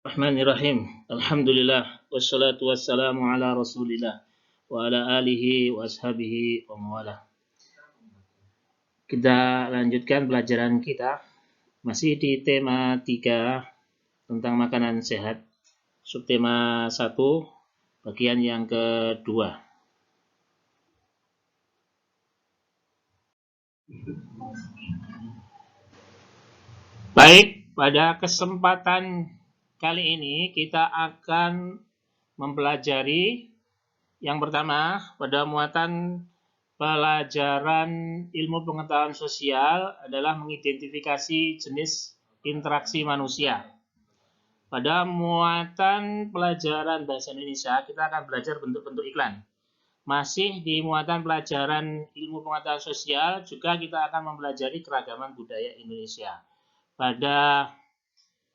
Bismillahirrahmanirrahim. Alhamdulillah wassalatu wassalamu ala Rasulillah wa ala alihi wa ashabihi wa mawalah. Kita lanjutkan pelajaran kita masih di tema 3 tentang makanan sehat. Subtema 1 bagian yang kedua. Baik, pada kesempatan kali ini kita akan mempelajari yang pertama pada muatan pelajaran ilmu pengetahuan sosial adalah mengidentifikasi jenis interaksi manusia. Pada muatan pelajaran bahasa Indonesia kita akan belajar bentuk-bentuk iklan. Masih di muatan pelajaran ilmu pengetahuan sosial juga kita akan mempelajari keragaman budaya Indonesia. Pada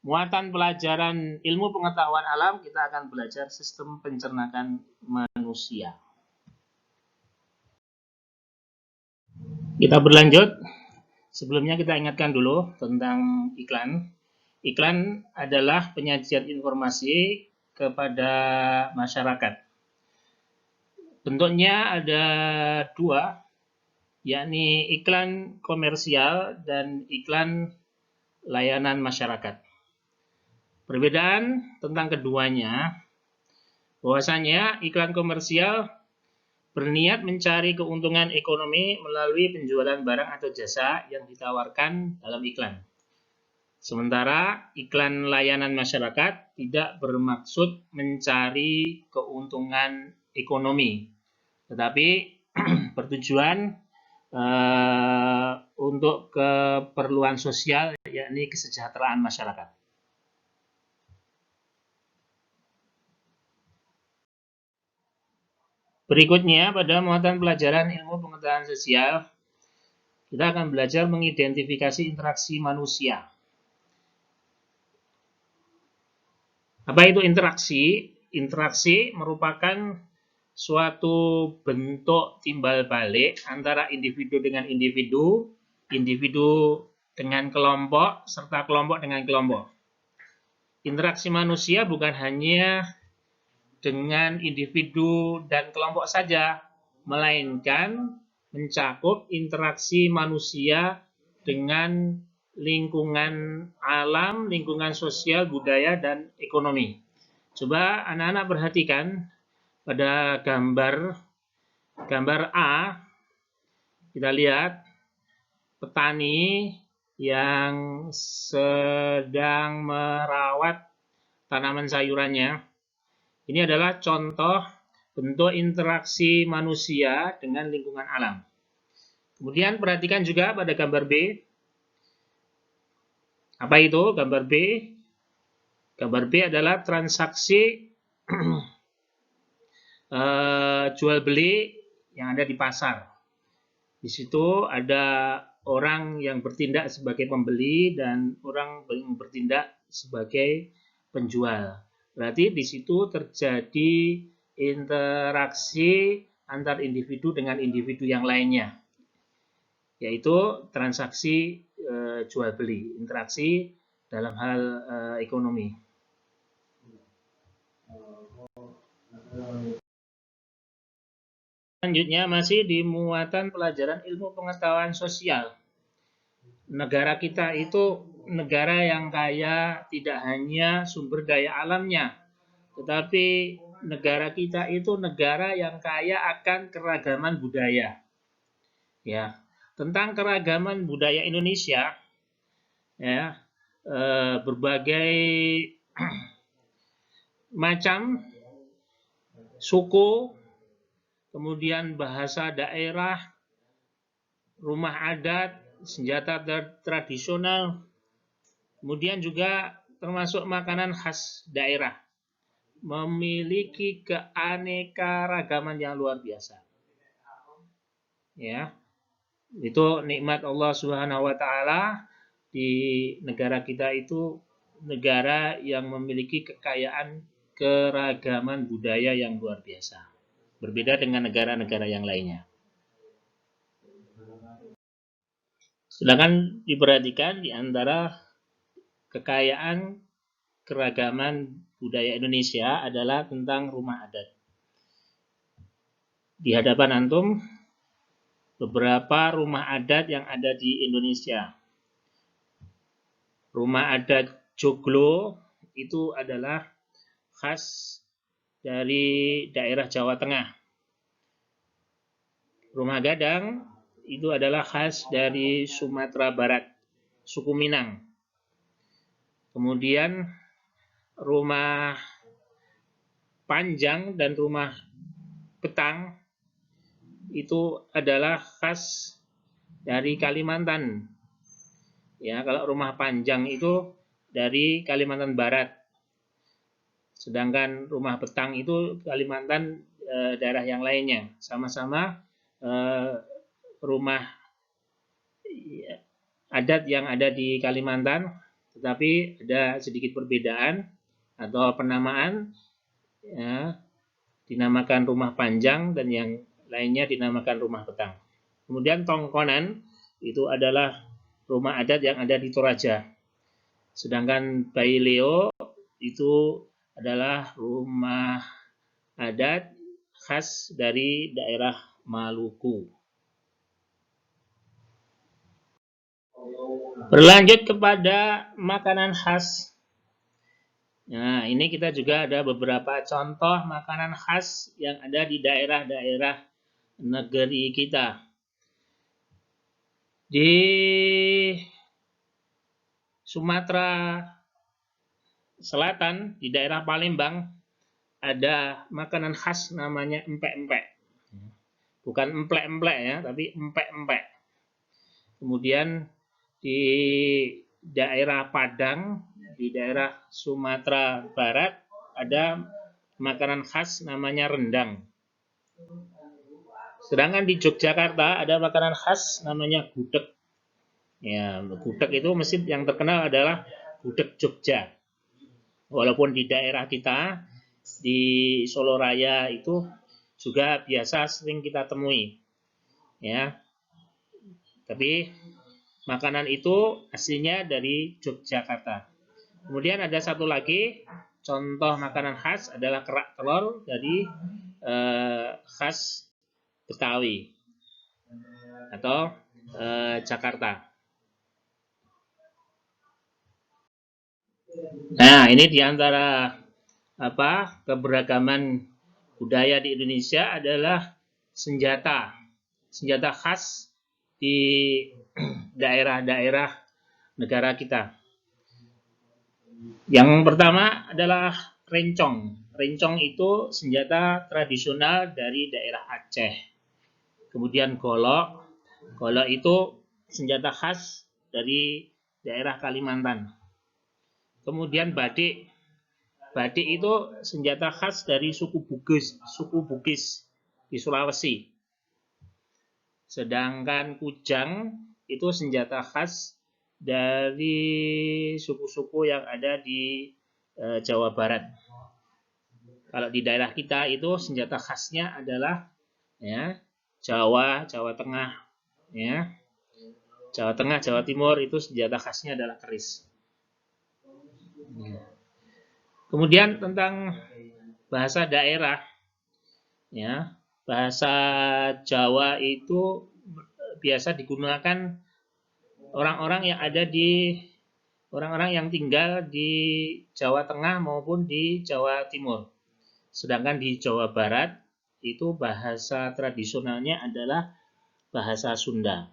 muatan pelajaran ilmu pengetahuan alam kita akan belajar sistem pencernaan manusia. Kita berlanjut. Sebelumnya kita ingatkan dulu tentang iklan. Iklan adalah penyajian informasi kepada masyarakat. Bentuknya ada 2, yakni iklan komersial dan iklan layanan masyarakat. Perbedaan tentang keduanya, bahwasanya iklan komersial berniat mencari keuntungan ekonomi melalui penjualan barang atau jasa yang ditawarkan dalam iklan. Sementara iklan layanan masyarakat tidak bermaksud mencari keuntungan ekonomi, tetapi bertujuan untuk keperluan sosial, yakni kesejahteraan masyarakat. Berikutnya, pada muatan pelajaran ilmu pengetahuan sosial, kita akan belajar mengidentifikasi interaksi manusia. Apa itu interaksi? Interaksi merupakan suatu bentuk timbal balik antara individu dengan individu, individu dengan kelompok, serta kelompok dengan kelompok. Interaksi manusia bukan hanya dengan individu dan kelompok saja, melainkan mencakup interaksi manusia dengan lingkungan alam, lingkungan sosial, budaya, dan ekonomi. Coba anak-anak perhatikan pada gambar A, kita lihat petani yang sedang merawat tanaman sayurannya. Ini adalah contoh bentuk interaksi manusia dengan lingkungan alam. Kemudian perhatikan juga pada gambar B. Apa itu gambar B? Gambar B adalah transaksi jual beli yang ada di pasar. Di situ ada orang yang bertindak sebagai pembeli dan orang yang bertindak sebagai penjual. Berarti di situ terjadi interaksi antar individu dengan individu yang lainnya, yaitu transaksi jual beli, interaksi dalam hal ekonomi. Selanjutnya masih di muatan pelajaran ilmu pengetahuan sosial. Negara kita itu negara yang kaya tidak hanya sumber daya alamnya, tetapi negara kita itu negara yang kaya akan keragaman budaya. Ya, tentang keragaman budaya Indonesia, ya, berbagai macam suku, kemudian bahasa daerah, rumah adat, senjata tradisional, kemudian juga termasuk makanan khas daerah, memiliki keanekaragaman yang luar biasa. Ya, itu nikmat Allah Subhanahu wa taala. Di negara kita itu negara yang memiliki kekayaan keragaman budaya yang luar biasa, berbeda dengan negara-negara yang lainnya. Sedangkan diperhatikan di antara kekayaan keragaman budaya Indonesia adalah tentang rumah adat. Di hadapan antum beberapa rumah adat yang ada di Indonesia. Rumah adat Joglo itu adalah khas dari daerah Jawa Tengah. Rumah Gadang itu adalah khas dari Sumatera Barat, suku Minang. Kemudian rumah Panjang dan rumah Petang itu adalah khas dari Kalimantan. Ya, kalau rumah Panjang itu dari Kalimantan Barat. Sedangkan rumah Petang itu Kalimantan daerah yang lainnya. Sama-sama rumah adat yang ada di Kalimantan, tetapi ada sedikit perbedaan atau penamaan, ya, dinamakan rumah Panjang dan yang lainnya dinamakan rumah Petang. Kemudian Tongkonan itu adalah rumah adat yang ada di Toraja. Sedangkan Baileo itu adalah rumah adat khas dari daerah Maluku. Berlanjut kepada makanan khas. Nah, ini kita juga ada beberapa contoh makanan khas yang ada di daerah-daerah negeri kita. Di Sumatera Selatan, di daerah Palembang, ada makanan khas namanya empek-empek. Bukan emplek-emplek ya, tapi empek-empek. Kemudian di daerah Padang, di daerah Sumatera Barat, ada makanan khas namanya rendang. Sedangkan di Yogyakarta ada makanan khas namanya gudeg. Ya, gudeg itu mesti yang terkenal adalah gudeg Jogja. Walaupun di daerah kita, di Solo Raya itu juga biasa sering kita temui. Ya. Tapi makanan itu aslinya dari Yogyakarta. Kemudian ada satu lagi contoh makanan khas adalah kerak telur dari khas Betawi atau Jakarta. Nah, ini diantara keberagaman budaya di Indonesia adalah senjata khas di daerah-daerah negara kita. Yang pertama adalah rencong. Rencong itu senjata tradisional dari daerah Aceh. Kemudian golok. Golok itu senjata khas dari daerah Kalimantan. Kemudian badik. Badik itu senjata khas dari suku Bugis di Sulawesi. Sedangkan kujang itu senjata khas dari suku-suku yang ada di Jawa Barat. Kalau di daerah kita itu senjata khasnya adalah ya Jawa Tengah, ya Jawa Tengah, Jawa Timur itu senjata khasnya adalah keris. Kemudian tentang bahasa daerah, ya bahasa Jawa itu biasa digunakan orang-orang yang tinggal di Jawa Tengah maupun di Jawa Timur. Sedangkan di Jawa Barat itu bahasa tradisionalnya adalah bahasa Sunda.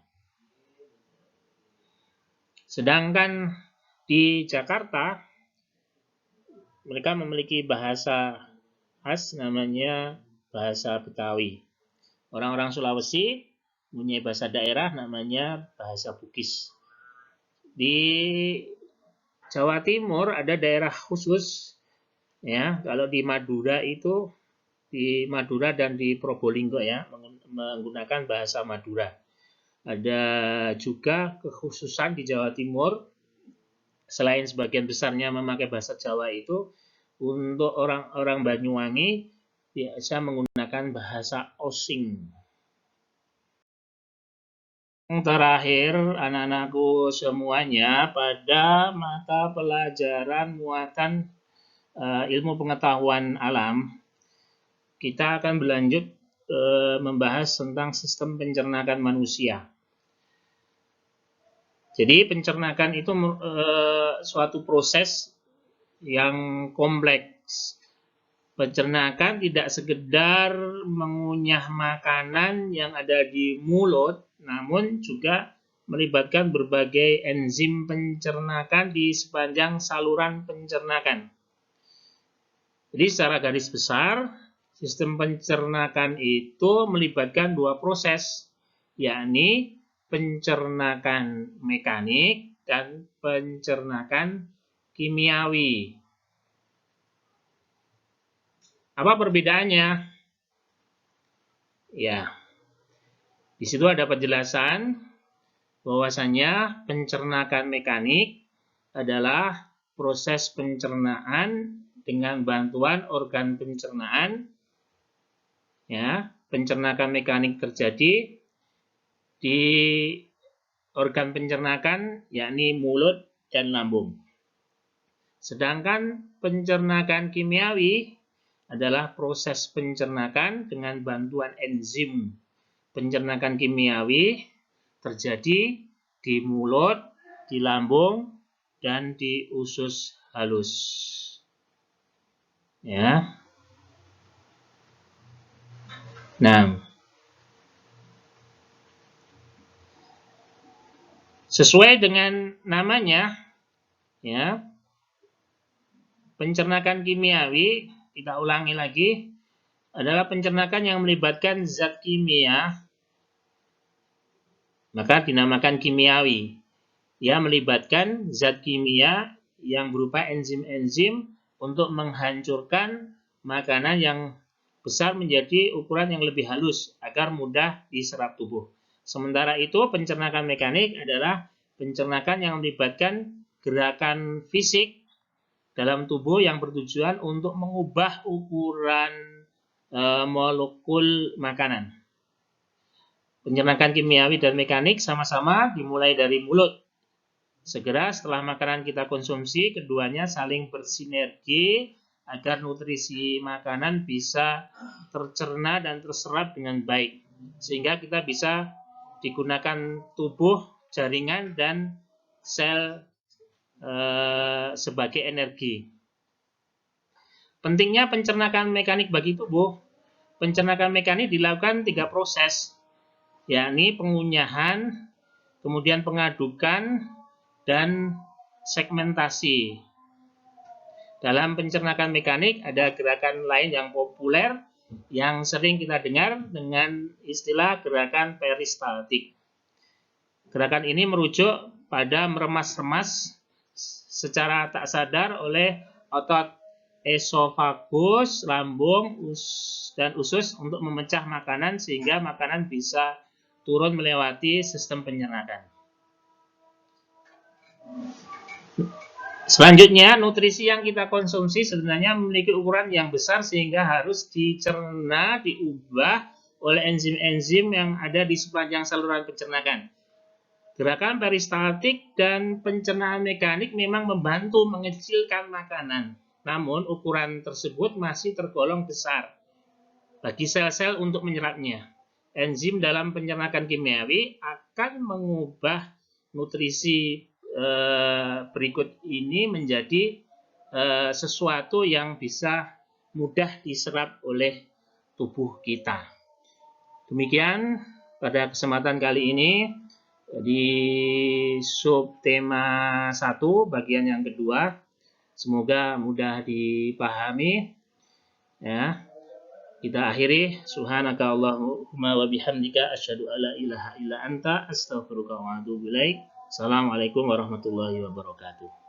Sedangkan di Jakarta mereka memiliki bahasa khas namanya bahasa Betawi. Orang-orang Sulawesi punya bahasa daerah namanya bahasa Bugis. Di Jawa Timur ada daerah khusus, ya. Kalau di Madura dan di Probolinggo ya menggunakan bahasa Madura. Ada juga kekhususan di Jawa Timur, selain sebagian besarnya memakai bahasa Jawa itu, untuk orang-orang Banyuwangi biasa menggunakan bahasa Osing. terakhir, anak-anakku semuanya, pada mata pelajaran muatan ilmu pengetahuan alam, kita akan berlanjut membahas tentang sistem pencernaan manusia. Jadi pencernaan itu suatu proses yang kompleks. Pencernaan tidak sekedar mengunyah makanan yang ada di mulut, namun juga melibatkan berbagai enzim pencernaan di sepanjang saluran pencernaan. Jadi secara garis besar, sistem pencernaan itu melibatkan dua proses, yakni pencernaan mekanik dan pencernaan kimiawi. Apa perbedaannya? Ya, di situ ada penjelasan bahwasanya pencernaan mekanik adalah proses pencernaan dengan bantuan organ pencernaan. Ya, pencernaan mekanik terjadi di organ pencernaan, yakni mulut dan lambung. Sedangkan pencernaan kimiawi adalah proses pencernaan dengan bantuan enzim. Pencernaan kimiawi terjadi di mulut, di lambung, dan di usus halus. Ya. Nah, sesuai dengan namanya, ya, pencernaan kimiawi, kita ulangi lagi, adalah pencernaan yang melibatkan zat kimia, maka dinamakan kimiawi. Ia melibatkan zat kimia yang berupa enzim-enzim untuk menghancurkan makanan yang besar menjadi ukuran yang lebih halus agar mudah diserap tubuh. Sementara itu, pencernaan mekanik adalah pencernaan yang melibatkan gerakan fisik dalam tubuh yang bertujuan untuk mengubah ukuran molekul makanan. Pencernaan kimiawi dan mekanik sama-sama dimulai dari mulut. Segera setelah makanan kita konsumsi, keduanya saling bersinergi agar nutrisi makanan bisa tercerna dan terserap dengan baik. Sehingga kita bisa digunakan tubuh, jaringan, dan sel sebagai energi. Pentingnya pencernaan mekanik bagi tubuh. Pencernaan mekanik dilakukan 3 proses, yakni pengunyahan, kemudian pengadukan, dan segmentasi. Dalam pencernaan mekanik ada gerakan lain yang populer yang sering kita dengar dengan istilah gerakan peristaltik. Gerakan ini merujuk pada meremas-remas secara tak sadar oleh otot esofagus, lambung, dan usus untuk memecah makanan sehingga makanan bisa turun melewati sistem pencernaan. Selanjutnya, nutrisi yang kita konsumsi sebenarnya memiliki ukuran yang besar sehingga harus dicerna, diubah oleh enzim-enzim yang ada di sepanjang saluran pencernaan. Gerakan peristaltik dan pencernaan mekanik memang membantu mengecilkan makanan, namun ukuran tersebut masih tergolong besar bagi sel-sel untuk menyerapnya. Enzim dalam pencernaan kimiawi akan mengubah nutrisi berikut ini menjadi sesuatu yang bisa mudah diserap oleh tubuh kita. Demikian pada kesempatan kali ini di subtema 1 bagian yang kedua. Semoga mudah dipahami. Ya. Kita akhiri. Subhanaka Allahumma wa bihamdika asyhadu alla ilaha illa anta astaghfiruka wa atubu ilaik. Assalamualaikum warahmatullahi wabarakatuh.